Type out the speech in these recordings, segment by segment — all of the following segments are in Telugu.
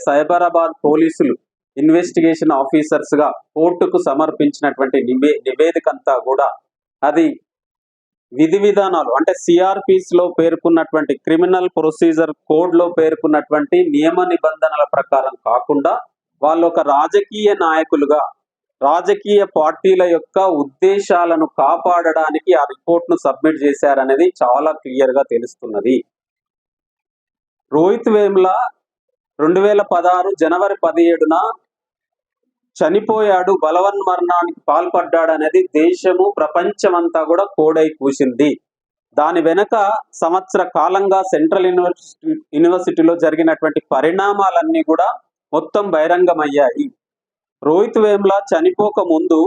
సైబరాబాద్ పోలీసులు ఇన్వెస్టిగేషన్ ఆఫీసర్స్ గా కోర్టుకు సమర్పించినటువంటి నివేదిక అంతా కూడా అది విధి విధానాలు అంటే సిఆర్పిస్ లో పేర్కొన్నటువంటి క్రిమినల్ ప్రొసీజర్ కోడ్ లో పేర్కొన్నటువంటి నియమ నిబంధనల ప్రకారం కాకుండా వాళ్ళు ఒక రాజకీయ నాయకులుగా రాజకీయ పార్టీల యొక్క ఉద్దేశాలను కాపాడడానికి ఆ రిపోర్ట్ ను సబ్మిట్ చేశారనేది చాలా క్లియర్ గా తెలుస్తున్నది. రోహిత్ వేముల 2016 జనవరి 17న చనిపోయాడు, బలవన్మరణానికి పాల్పడ్డాడు అనేది దేశము ప్రపంచమంతా కూడా కోడై కూసింది. దాని వెనక సంవత్సర కాలంగా సెంట్రల్ యూనివర్సిటీలో జరిగినటువంటి పరిణామాలన్నీ కూడా మొత్తం బహిరంగమయ్యాయి. రోహిత్ వేముల చనిపోక ముందు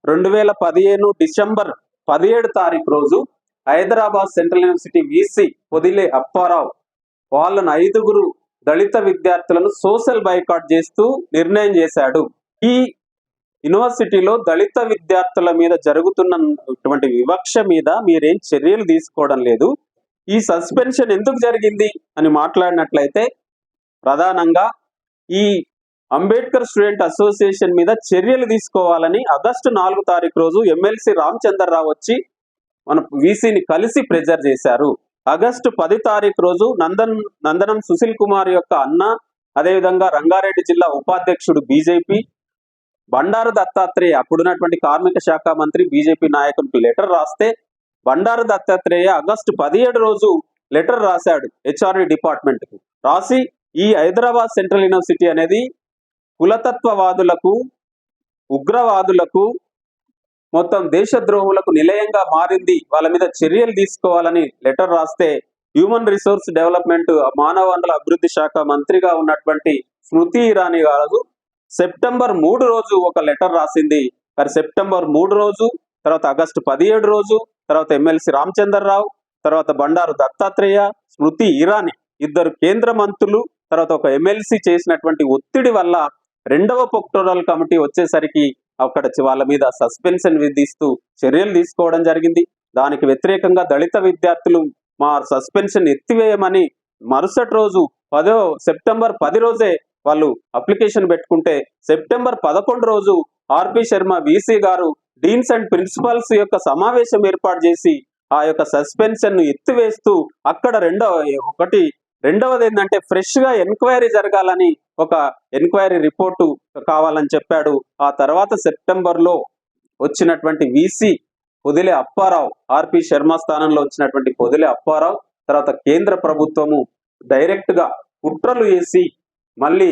2015 డిసెంబర్ 17 తారీఖు రోజు Hyderabad central university VC Podile Apparao వాళ్ళను 5 దళిత విద్యార్థులను సోషల్ బైకాట్ చేస్తూ నిర్ణయం చేశాడు. ఈ యూనివర్సిటీలో దళిత విద్యార్థుల మీద జరుగుతున్నటువంటి వివక్ష మీద మీరేం చర్యలు తీసుకోవడం లేదు, ఈ సస్పెన్షన్ ఎందుకు జరిగింది అని మాట్లాడినట్లయితే ప్రధానంగా ఈ అంబేద్కర్ స్టూడెంట్ అసోసియేషన్ మీద చర్యలు తీసుకోవాలని ఆగస్టు 4 తారీఖు రోజు ఎమ్మెల్సీ రామచంద్రరావు వచ్చి మన వీసీని కలిసి ప్రెజర్ చేశారు. ఆగస్టు 10 తారీఖు రోజు నందనం సుశీల్ కుమార్ యొక్క అన్న, అదేవిధంగా రంగారెడ్డి జిల్లా ఉపాధ్యక్షుడు బీజేపీ బండారు దత్తాత్రేయ అప్పుడున్నటువంటి కార్మిక శాఖ మంత్రి బీజేపీ నాయకులకు లెటర్ రాస్తే బండారు దత్తాత్రేయ ఆగస్టు 17 రోజు లెటర్ రాశాడు హెచ్ఆర్డి డిపార్ట్మెంట్ కు. రాసి ఈ హైదరాబాద్ సెంట్రల్ యూనివర్సిటీ అనేది కులతత్వవాదులకు, ఉగ్రవాదులకు, మొత్తం దేశద్రోహులకు నిలయంగా మారింది, వాళ్ళ మీద చర్యలు తీసుకోవాలని లెటర్ రాస్తే హ్యూమన్ రిసోర్స్ డెవలప్మెంట్ మానవ వనరుల అభివృద్ధి శాఖ మంత్రిగా ఉన్నటువంటి స్మృతి ఇరానీ గారు సెప్టెంబర్ 3 రోజు ఒక లెటర్ రాసింది. మరి సెప్టెంబర్ 3 రోజు, తర్వాత ఆగస్టు 17 రోజు, తర్వాత ఎమ్మెల్సీ రామచంద్రరావు, తర్వాత బండారు దత్తాత్రేయ, స్మృతి ఇరానీ 2 కేంద్ర మంత్రులు, తర్వాత ఒక ఎమ్మెల్సీ చేసినటువంటి ఒత్తిడి వల్ల 2వ ప్రొక్టోరల్ కమిటీ వచ్చేసరికి అక్కడ వాళ్ళ మీద సస్పెన్షన్ విధిస్తూ చర్యలు తీసుకోవడం జరిగింది. దానికి వ్యతిరేకంగా దళిత విద్యార్థులు మా సస్పెన్షన్ ఎత్తివేయమని మరుసటి రోజు సెప్టెంబర్ 10 రోజే వాళ్ళు అప్లికేషన్ పెట్టుకుంటే సెప్టెంబర్ 11 రోజు ఆర్పి శర్మ వీసీ గారు డీన్స్ అండ్ ప్రిన్సిపల్స్ యొక్క సమావేశం ఏర్పాటు చేసి ఆ యొక్క సస్పెన్షన్ ను ఎత్తివేస్తూ అక్కడ రెండవది ఏంటంటే ఫ్రెష్ గా ఎంక్వైరీ జరగాలని ఒక ఎంక్వైరీ రిపోర్టు కావాలని చెప్పాడు. ఆ తర్వాత సెప్టెంబర్ లో వచ్చినటువంటి వీసీ పొదిలే అప్పారావు, ఆర్పి శర్మ స్థానంలో వచ్చినటువంటి పొదిలే అప్పారావు తర్వాత కేంద్ర ప్రభుత్వము డైరెక్ట్ గా కుట్రలు వేసి మళ్ళీ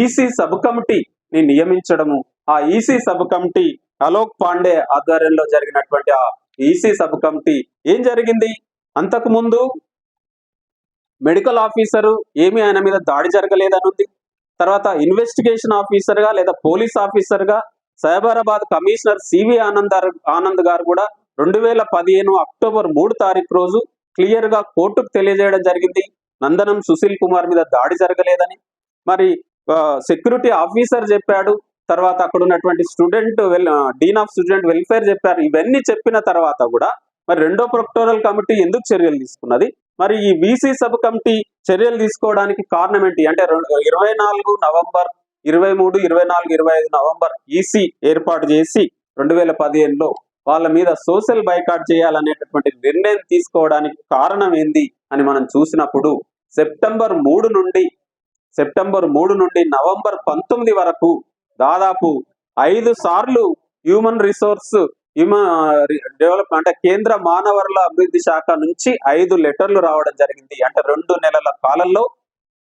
ఈసీ సబ్ కమిటీని నియమించడము. ఆ EC sub committee Alok Pandey ఆధ్వర్యంలో జరిగినటువంటి ఆ ఈసీ సబ్ కమిటీ ఏం జరిగింది, అంతకు ముందు మెడికల్ ఆఫీసరు ఏమి ఆయన మీద దాడి జరగలేదని ఉంది. తర్వాత ఇన్వెస్టిగేషన్ ఆఫీసర్ గా లేదా పోలీస్ ఆఫీసర్ గా సైబరాబాద్ కమిషనర్ సివి ఆనంద్ గారు కూడా 2015 అక్టోబర్ 3 తారీఖు రోజు క్లియర్ గా కోర్టుకు తెలియజేయడం జరిగింది నందనం సుశీల్ కుమార్ మీద దాడి జరగలేదని. మరి సెక్యూరిటీ ఆఫీసర్ చెప్పాడు, తర్వాత అక్కడ ఉన్నటువంటి డీన్ ఆఫ్ స్టూడెంట్ వెల్ఫేర్ చెప్పారు. ఇవన్నీ చెప్పిన తర్వాత కూడా మరి 2వ ప్రొక్టోరల్ కమిటీ ఎందుకు చర్యలు తీసుకున్నది, మరి ఈ వీసీ సబ్ కమిటీ చర్యలు తీసుకోవడానికి కారణం ఏంటి అంటే 24 నవంబర్ 23, 24, 25 నవంబర్ ఈసీ ఏర్పాటు చేసి 2015లో వాళ్ళ మీద సోషల్ బైకాట్ చేయాలనేటటువంటి నిర్ణయం తీసుకోవడానికి కారణం ఏంది అని మనం చూసినప్పుడు సెప్టెంబర్ 3 నుండి నవంబర్ 19 వరకు దాదాపు 5 సార్లు హ్యూమన్ రిసోర్స్ డెవలప్మెంట్ అంటే కేంద్ర మానవ వనరుల అభివృద్ధి శాఖ నుంచి 5 లెటర్లు రావడం జరిగింది. అంటే 2 నెలల కాలంలో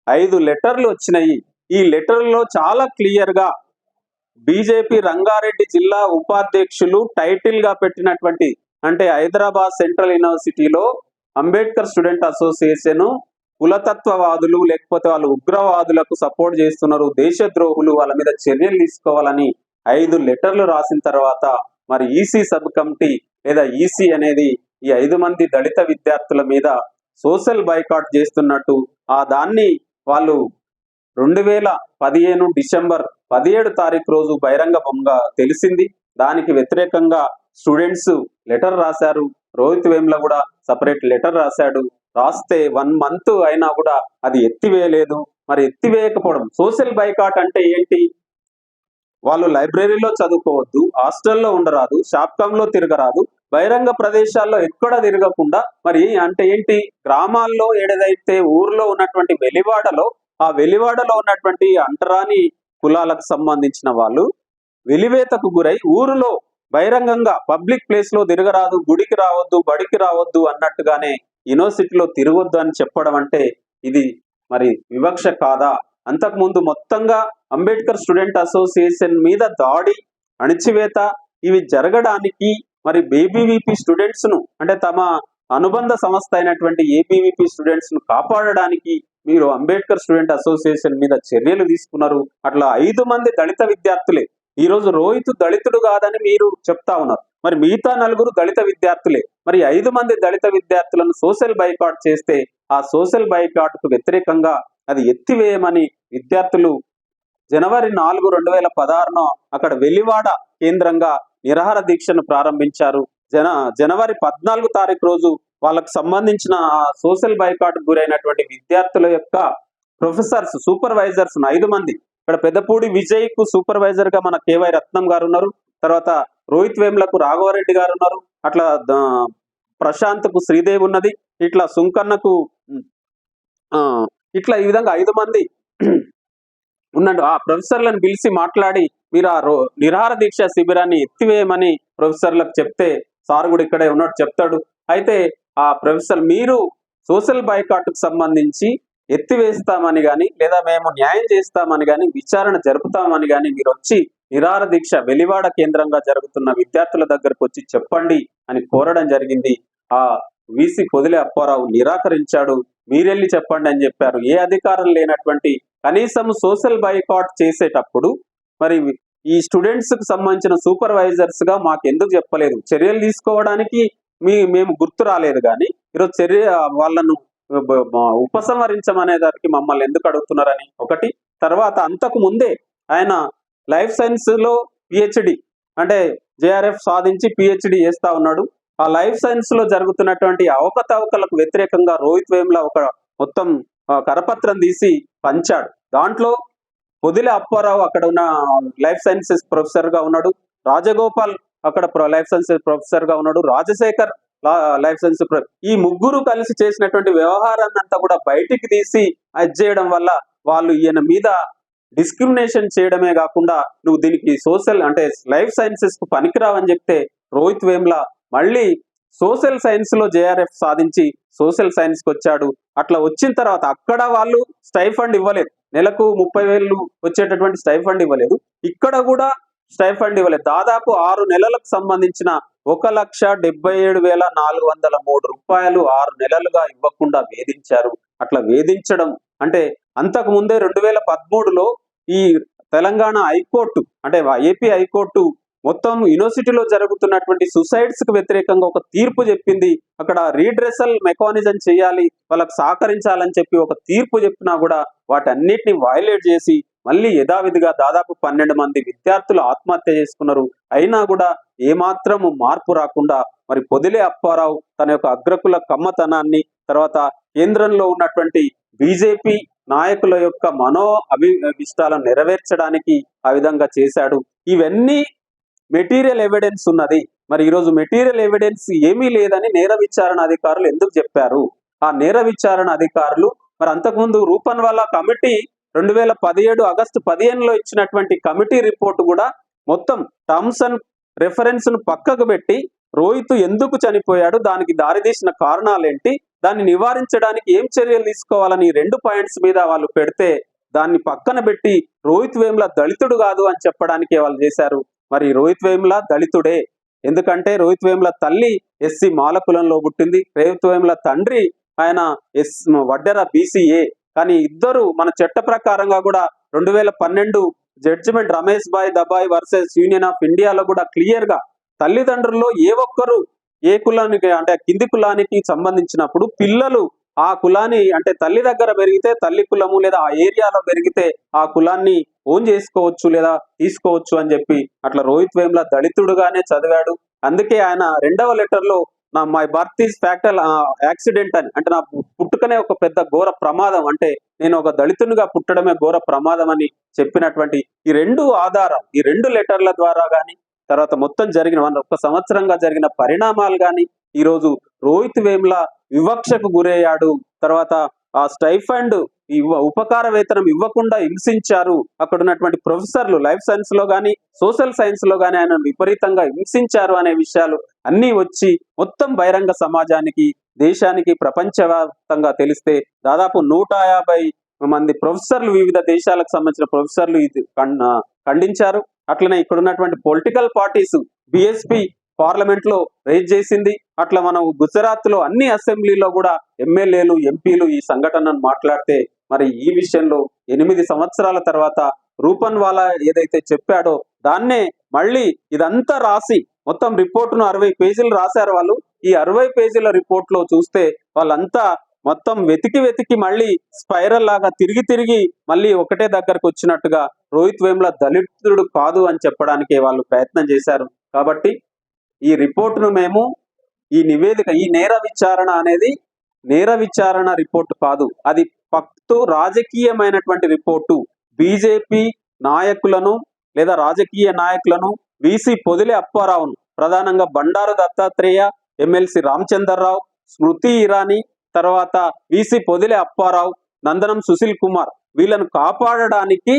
5 లెటర్లు వచ్చినాయి. ఈ లెటర్లో చాలా క్లియర్ గా బీజేపీ రంగారెడ్డి జిల్లా ఉపాధ్యక్షులు టైటిల్ గా పెట్టినటువంటి అంటే హైదరాబాద్ సెంట్రల్ యూనివర్సిటీలో అంబేద్కర్ స్టూడెంట్ అసోసియేషన్ కులతత్వవాదులు లేకపోతే వాళ్ళు ఉగ్రవాదులకు సపోర్ట్ చేస్తున్నారు, దేశద్రోహులు, వాళ్ళ మీద చర్యలు తీసుకోవాలని 5 లెటర్లు రాసిన తర్వాత మరి ఈసీ సబ్ కమిటీ లేదా ఈసీ అనేది ఈ 5 మంది దళిత విద్యార్థుల మీద సోషల్ బైకాట్ చేస్తున్నట్టు ఆ దాన్ని వాళ్ళు 2015 డిసెంబర్ 17 తారీఖు రోజు బహిరంగంగా తెలిసింది. దానికి వ్యతిరేకంగా స్టూడెంట్స్ లెటర్ రాశారు. రోహిత్ వేముల కూడా సపరేట్ లెటర్ రాశాడు. రాస్తే 1 మంత్ అయినా కూడా అది ఎత్తివేయలేదు. మరి ఎత్తివేయకపోవడం. సోషల్ బైకాట్ అంటే ఏంటి? వాళ్ళు లైబ్రరీలో చదువుకోవద్దు, హాస్టల్లో ఉండరాదు, షాప్కంలో తిరగరాదు, బహిరంగ ప్రదేశాల్లో ఎక్కడ తిరగకుండా, మరి అంటే ఏంటి? గ్రామాల్లో ఏదైతే ఊర్లో ఉన్నటువంటి వెలివాడలో, ఆ వెలివాడలో ఉన్నటువంటి అంటరాని కులాలకు సంబంధించిన వాళ్ళు వెలివేతకు గురై ఊరిలో బహిరంగంగా పబ్లిక్ ప్లేస్ లో తిరగరాదు, గుడికి రావద్దు, బడికి రావద్దు అన్నట్టుగానే యూనివర్సిటీలో తిరగొద్దు అని చెప్పడం అంటే ఇది మరి వివక్ష కాదా? అంతకుముందు మొత్తంగా అంబేద్కర్ స్టూడెంట్ అసోసియేషన్ మీద దాడి, అణిచివేత ఇవి జరగడానికి మరి ఏబీవీపీ స్టూడెంట్స్ ను అంటే తమ అనుబంధ సంస్థ అయినటువంటి ఏబీవీపీ స్టూడెంట్స్ ను కాపాడడానికి మీరు అంబేద్కర్ స్టూడెంట్ అసోసియేషన్ మీద చర్యలు తీసుకున్నారు. అట్లా 5 మంది దళిత విద్యార్థులే. ఈ రోజు రోహిత్ దళితుడు కాదని మీరు చెప్తా ఉన్నారు, మరి మిగతా 4 దళిత విద్యార్థులే. మరి 5 మంది దళిత విద్యార్థులను సోషల్ బైకాట్ చేస్తే ఆ సోషల్ బైకాట్ కు వ్యతిరేకంగా అది ఎత్తివేయమని విద్యార్థులు జనవరి 4, 2016 అక్కడ వెలివాడ కేంద్రంగా నిరాహార దీక్షను ప్రారంభించారు. జనవరి 14 తారీఖు రోజు వాళ్ళకు సంబంధించిన సోషల్ బైకాట్ గురైనటువంటి విద్యార్థుల యొక్క ప్రొఫెసర్స్, సూపర్వైజర్స్ 5 మంది. ఇక్కడ పెద్దపూడి విజయ్ కు సూపర్వైజర్ గా మన కేవై రత్నం గారు ఉన్నారు, తర్వాత రోహిత్ వేములకు రాఘవరెడ్డి గారు ఉన్నారు, అట్లా ప్రశాంత్ కు శ్రీదేవి ఉన్నది, ఇట్లా సుంకన్నకు ఇట్లా ఈ విధంగా 5 మంది ఉన్నాడు. ఆ ప్రొఫెసర్లను పిలిచి మాట్లాడి మీరు ఆ నిరాహార దీక్ష శిబిరాన్ని ఎత్తివేయమని ప్రొఫెసర్లకు చెప్తే, సార్ కూడా ఇక్కడే ఉన్నాడు చెప్తాడు. అయితే ఆ ప్రొఫెసర్ మీరు సోషల్ బైకాట్ కు సంబంధించి ఎత్తివేస్తామని కానీ, లేదా మేము న్యాయం చేస్తామని కానీ, విచారణ జరుపుతామని కానీ మీరు వచ్చి నిరాహార దీక్ష వెలివాడ కేంద్రంగా జరుగుతున్న విద్యార్థుల దగ్గరకు వచ్చి చెప్పండి అని కోరడం జరిగింది. ఆ వీసీ పొదిలి అప్పారావు నిరాకరించాడు. మీరెళ్ళి చెప్పండి అని చెప్పారు. ఏ అధికారం లేనటువంటి, కనీసం సోషల్ బైకాట్ చేసేటప్పుడు మరి ఈ స్టూడెంట్స్ కు సంబంధించిన సూపర్వైజర్స్ గా మాకు ఎందుకు చెప్పలేదు? చర్యలు తీసుకోవడానికి మేము గుర్తు రాలేదు, కానీ ఈరోజు వాళ్ళను ఉపసంహరించమనే దానికి మమ్మల్ని ఎందుకు అడుగుతున్నారని ఒకటి. తర్వాత అంతకు ముందే ఆయన లైఫ్ సైన్స్ లో పిహెచ్డి అంటే జేఆర్ఎఫ్ సాధించి పిహెచ్డి చేస్తా ఉన్నాడు. ఆ లైఫ్ సైన్స్ లో జరుగుతున్నటువంటి అవకతవకలకు వ్యతిరేకంగా రోహిత్ వేముల ఒక మొత్తం కరపత్రం తీసి పంచాడు. దాంట్లో పొదిలి అప్పారావు అక్కడ ఉన్న లైఫ్ సైన్సెస్ ప్రొఫెసర్ గా ఉన్నాడు, రాజగోపాల్ అక్కడ లైఫ్ సైన్సెస్ ప్రొఫెసర్ గా ఉన్నాడు, రాజశేఖర్ లైఫ్ సైన్స్ ఈ ముగ్గురు కలిసి చేసినటువంటి వ్యవహారాన్ని అంతా కూడా బయటికి తీసి అది చేయడం వల్ల వాళ్ళు ఈయన మీద డిస్క్రిమినేషన్ చేయడమే కాకుండా నువ్వు దీనికి సోషల్ అంటే లైఫ్ సైన్సెస్ కు పనికిరావని చెప్తే రోహిత్ వేముల మళ్ళీ సోషల్ సైన్స్ లో జేఆర్ఎఫ్ సాధించి సోషల్ సైన్స్ కి వచ్చాడు. అట్లా వచ్చిన తర్వాత అక్కడ వాళ్ళు స్టైఫండ్ ఇవ్వలేదు, నెలకు 30,000 వచ్చేటటువంటి స్టైఫండ్ ఇవ్వలేదు. ఇక్కడ కూడా స్టైఫండ్ ఇవ్వలేదు. దాదాపు 6 నెలలకు సంబంధించిన 1,77,403 రూపాయలు 6 నెలలుగా ఇవ్వకుండా వేధించారు. అట్లా వేధించడం అంటే అంతకు ముందే 2013లో ఈ తెలంగాణ హైకోర్టు అంటే ఏపీ హైకోర్టు మొత్తం యూనివర్సిటీలో జరుగుతున్నటువంటి సుసైడ్స్ కు వ్యతిరేకంగా ఒక తీర్పు చెప్పింది. అక్కడ రీడ్రెసల్ మెకానిజం చేయాలి, వాళ్ళకు సహకరించాలని చెప్పి ఒక తీర్పు చెప్పినా కూడా వాటన్నిటిని వైలేట్ చేసి మళ్ళీ యథావిధిగా దాదాపు 12 మంది విద్యార్థులు ఆత్మహత్య చేసుకున్నారు. అయినా కూడా ఏమాత్రము మార్పు రాకుండా మరి పొదిలి అప్పారావు తన యొక్క అగ్రకుల కమ్మతనాన్ని, తర్వాత కేంద్రంలో ఉన్నటువంటి బీజేపీ నాయకుల యొక్క అభిష్టాలను నెరవేర్చడానికి ఆ విధంగా చేశాడు. ఇవన్నీ మెటీరియల్ ఎవిడెన్స్ ఉన్నది. మరి ఈరోజు మెటీరియల్ ఎవిడెన్స్ ఏమీ లేదని నేర విచారణ అధికారులు ఎందుకు చెప్పారు? ఆ నేర విచారణ అధికారులు మరి అంతకుముందు రూపన్వాలా కమిటీ 2017 ఆగస్టు 15లో ఇచ్చినటువంటి కమిటీ రిపోర్టు కూడా మొత్తం టర్మ్స్ అండ్ రెఫరెన్స్ ను పక్కకు పెట్టి రోహిత్ ఎందుకు చనిపోయాడు, దానికి దారితీసిన కారణాలేంటి, దాన్ని నివారించడానికి ఏం చర్యలు తీసుకోవాలని 2 పాయింట్స్ మీద వాళ్ళు పెడితే దాన్ని పక్కన పెట్టి రోహిత్ వేముల దళితుడు కాదు అని చెప్పడానికే వాళ్ళు చేశారు. మరి రోహిత్ వేముల దళితుడే, ఎందుకంటే రోహిత్ వేముల తల్లి ఎస్సీ మాలకులంలో పుట్టింది, రోహిత్ వేముల తండ్రి ఆయన వడ్డెర బీసీఏ. కానీ ఇద్దరు మన చట్ట ప్రకారంగా కూడా 2012 judgement Ramesh Bhai Dabhai versus union of ఇండియాలో కూడా క్లియర్ గా తల్లిదండ్రుల్లో ఏ ఒక్కరు ఏ కులానికి అంటే కింది కులానికి సంబంధించినప్పుడు పిల్లలు ఆ కులాన్ని అంటే తల్లి దగ్గర పెరిగితే తల్లి కులము లేదా ఆ ఏరియాలో పెరిగితే ఆ కులాన్ని ఓన్ చేసుకోవచ్చు లేదా తీసుకోవచ్చు అని చెప్పి అట్లా రోహిత్ వేముల దళితుడుగానే చదివాడు. అందుకే ఆయన 2వ లెటర్లో మై బర్త్ ఈజ్ ఫ్యాక్టల్ యాక్సిడెంట్ అని, అంటే నా పుట్టుకనే ఒక పెద్ద ఘోర ప్రమాదం, అంటే నేను ఒక దళితునిగా పుట్టడమే ఘోర ప్రమాదం అని చెప్పినటువంటి ఈ రెండు ఆధారం, ఈ రెండు లెటర్ల ద్వారా కానీ, తర్వాత మొత్తం జరిగిన ఒక సంవత్సరంగా జరిగిన పరిణామాలు కానీ, ఈరోజు రోహిత్ వేముల వివక్షకు గురయ్యాడు. తర్వాత ఆ స్టైఫండ్ ఉపకార వేతనం ఇవ్వకుండా హింసించారు. అక్కడ ఉన్నటువంటి ప్రొఫెసర్లు లైఫ్ సైన్స్ లో కానీ సోషల్ సైన్స్ లో కానీ ఆయన విపరీతంగా హింసించారు అనే విషయాలు అన్నీ వచ్చి మొత్తం బహిరంగ సమాజానికి, దేశానికి, ప్రపంచవ్యాప్తంగా తెలిస్తే దాదాపు 150 మంది ప్రొఫెసర్లు, వివిధ దేశాలకు సంబంధించిన ప్రొఫెసర్లు ఇది ఖండించారు. అట్లనే ఇక్కడ ఉన్నటువంటి పొలిటికల్ పార్టీస్ బిఎస్పి పార్లమెంట్ లో రేజ్ చేసింది. అట్లా మనం గుజరాత్ లో అన్ని అసెంబ్లీలో కూడా ఎమ్మెల్యేలు, ఎంపీలు ఈ సంఘటనను మాట్లాడితే, మరి ఈ విషయంలో 8 సంవత్సరాల తర్వాత రూపన్వాలా ఏదైతే చెప్పాడో దాన్నే మళ్ళీ ఇదంతా రాసి మొత్తం రిపోర్టును 60 పేజీలు రాశారు వాళ్ళు. ఈ 60 పేజీల రిపోర్ట్ లో చూస్తే వాళ్ళంతా మొత్తం వెతికి మళ్ళీ స్పైరల్ లాగా తిరిగి మళ్ళీ ఒకటే దగ్గరకు వచ్చినట్టుగా రోహిత్ వేముల దళితుడు కాదు అని చెప్పడానికి వాళ్ళు ప్రయత్నం చేశారు. కాబట్టి ఈ రిపోర్టును మేము, ఈ నివేదిక, ఈ నేర విచారణ అనేది నేర విచారణ రిపోర్టు కాదు, అది పక్తు రాజకీయమైనటువంటి రిపోర్టు. బీజేపీ నాయకులను లేదా రాజకీయ నాయకులను, వీసీ పొదిలి అప్పారావును, ప్రధానంగా బండారు దత్తాత్రేయ, ఎమ్మెల్సీ రామచంద్రరావు, స్మృతి ఇరానీ, తర్వాత వీసీ పొదిలి అప్పారావు, నందనం సుశీల్ కుమార్, వీళ్ళను కాపాడడానికి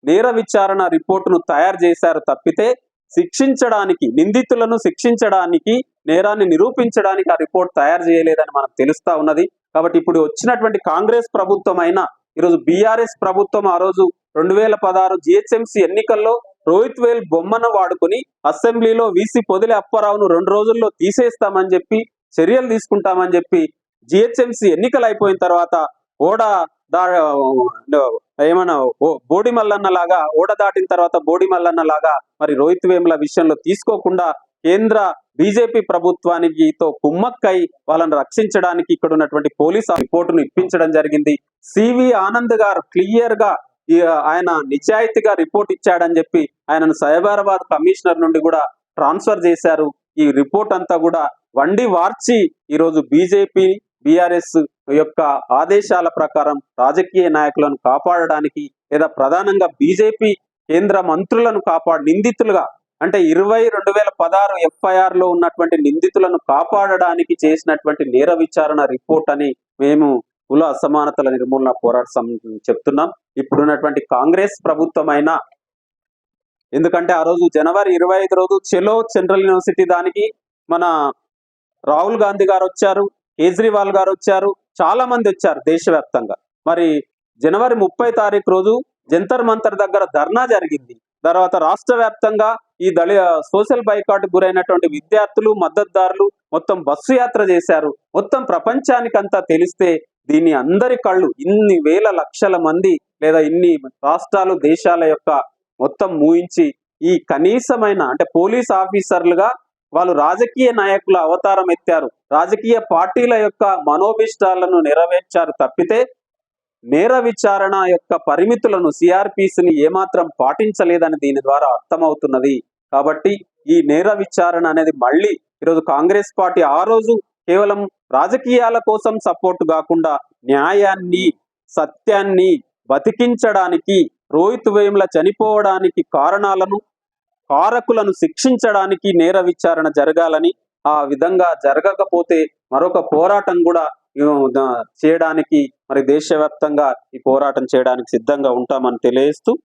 నేర విచారణ రిపోర్టును తయారు చేశారు తప్పితే శిక్షించడానికి, నిందితులను శిక్షించడానికి, నేరాన్ని నిరూపించడానికి ఆ రిపోర్ట్ తయారు చేయలేదని మనకు తెలుస్తా ఉన్నది. కాబట్టి ఇప్పుడు వచ్చినటువంటి కాంగ్రెస్ ప్రభుత్వం అయినా, ఈరోజు బీఆర్ఎస్ ప్రభుత్వం ఆ రోజు 2016 జిహెచ్ఎంసీ ఎన్నికల్లో రోహిత్ వేల్ బొమ్మను వాడుకుని అసెంబ్లీలో వీసీ పొదిలి అప్పారావును 2 రోజుల్లో తీసేస్తామని చెప్పి, చర్యలు తీసుకుంటామని చెప్పి, జిహెచ్ఎంసీ ఎన్నికలు అయిపోయిన తర్వాత ఏమన్నా బోడి మల్లన్న లాగా, ఓడ దాటిన తర్వాత బోడి మల్లన్న లాగా మరి రోహిత్ వేముల విషయంలో తీసుకోకుండా కేంద్ర బీజేపీ ప్రభుత్వానికితో కుమ్మక్కై వాళ్ళని రక్షించడానికి ఇక్కడ ఉన్నటువంటి పోలీస్ రిపోర్టును ఇప్పించడం జరిగింది. సివి ఆనంద్ గారు క్లియర్ గా ఆయన నిజాయితీగా రిపోర్ట్ ఇచ్చాడని చెప్పి ఆయనను సైబరాబాద్ కమిషనర్ నుండి కూడా ట్రాన్స్ఫర్ చేశారు. ఈ రిపోర్ట్ అంతా కూడా వండి వార్చి ఈరోజు బీజేపీ, బీఆర్ఎస్ యొక్క ఆదేశాల ప్రకారం రాజకీయ నాయకులను కాపాడడానికి, లేదా ప్రధానంగా బీజేపీ కేంద్ర మంత్రులను నిందితులుగా, అంటే 2016 ఎఫ్ఐఆర్ లో ఉన్నటువంటి నిందితులను కాపాడడానికి చేసినటువంటి నేర విచారణ రిపోర్ట్ అని మేము కుల అసమానతల నిర్మూలన పోరాట సమితి చెప్తున్నాం. ఇప్పుడున్నటువంటి కాంగ్రెస్ ప్రభుత్వం అయినా, ఎందుకంటే ఆ రోజు జనవరి 25 రోజు చెలో సెంట్రల్ యూనివర్సిటీ దానికి మన రాహుల్ గాంధీ గారు వచ్చారు, కేజ్రీవాల్ గారు వచ్చారు, చాలా మంది వచ్చారు దేశవ్యాప్తంగా. మరి జనవరి 30 తారీఖు రోజు జంతర్ మంతర్ దగ్గర ధర్నా జరిగింది. తర్వాత రాష్ట్ర వ్యాప్తంగా ఈ సోషల్ బైకాట్ గురైనటువంటి విద్యార్థులు, మద్దతుదారులు మొత్తం బస్సు యాత్ర చేశారు. మొత్తం ప్రపంచానికంతా తెలిస్తే దీన్ని అందరి కళ్ళు, ఇన్ని వేల లక్షల మంది లేదా ఇన్ని రాష్ట్రాలు, దేశాల యొక్క మొత్తం ఊహించి ఈ కనీసమైన, అంటే పోలీస్ ఆఫీసర్లుగా వాళ్ళు రాజకీయ నాయకుల అవతారం ఎత్తారు, రాజకీయ పార్టీల యొక్క మనోభిష్టాలను నెరవేర్చారు తప్పితే నేర విచారణ యొక్క పరిమితులను, సిఆర్పిసిని ఏమాత్రం పాటించలేదని దీని ద్వారా అర్థమవుతున్నది. కాబట్టి ఈ నేర విచారణ అనేది మళ్ళీ ఈరోజు కాంగ్రెస్ పార్టీ ఆ రోజు కేవలం రాజకీయాల కోసం సపోర్ట్ కాకుండా న్యాయాన్ని, సత్యాన్ని బతికించడానికి, రోహిత్ వేముల చనిపోవడానికి కారకులను శిక్షించడానికి నేర విచారణ జరగాలని, ఆ విధంగా జరగకపోతే మరొక పోరాటం కూడా చేయడానికి, మరి దేశవ్యాప్తంగా ఈ పోరాటం చేయడానికి సిద్ధంగా ఉంటామని తెలియజేస్తూ